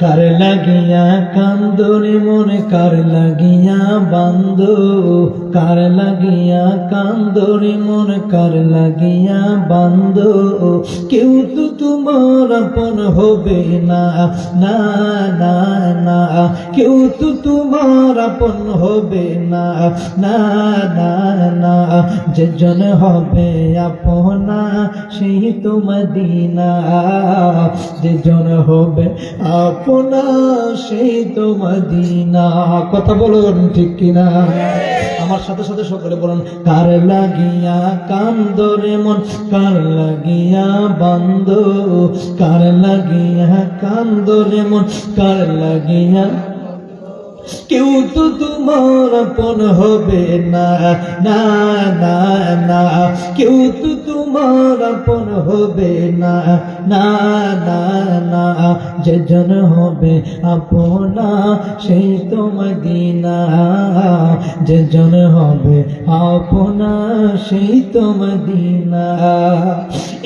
কার লাগিয়া কান্দরে মনে কার লাগিয়া বান্দো, কার লাগিয়া কান্দরে মনে কার লাগিয়া বান্দো। কেউ তো তোমার আপন হবে না, না না না, কেউ তো তোমার আপন হবে না, না না না। যেজন হবে আপনা সেই তো মদিনা, যেজন হবে আপনা সেই তো মদিনা। কথা বলুন ঠিক কিনা? আমার সাথে সাথে সকলে বলুন, কার লাগিয়া কান্দরে মন কার লাগিয়া বান্দো, কার লাগিয়া কান্দরে মন কার লাগিয়া। কেউ তো তোমার আপন হবে না, না না না, কেউ তো তোমার আপন হবে না, না না না। যেজন হবে আপনা সেই তো মদিনা, যেজন হবে আপনা সেই তো মদিনা।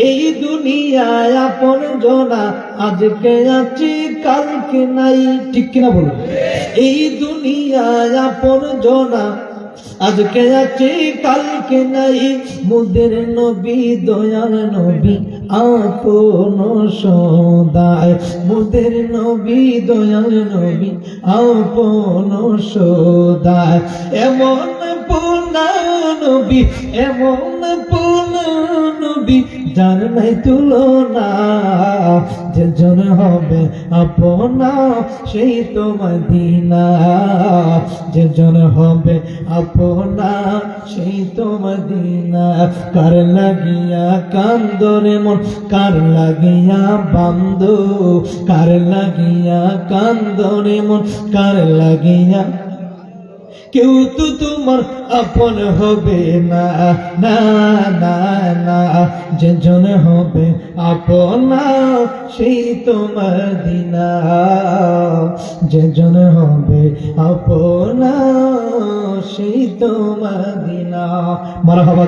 এই দুনিয়ায় আপন জনা আজকে আছি কালকে নাই, ঠিক কিনা বলুন? এই দুনিয়ায় আপন জনা আজকে আছে কালকে নাই। মুদের নবী দয়াল নবী আপন সদায়, মুদের নবী দয়াল নবী আপন সদায়। এমন পুনা নবী, এমন পুনা নবী যার নাই তুলনা। যেজন হবে আপনা সেই তো মদিনা, যেজন হবে আপনা সেই তো মদিনা। কার লাগিয়া কান্দরে মন কার লাগিয়া বান্দো, কার লাগিয়া কান্দরে মন কার লাগিয়া। কেউ তো তোমার আপন হবে না, না না না। যেজন হবে আপনা সেই তো মদিনা, যেজন হবে আপনা সেই তো মদিনা। মারহাবা।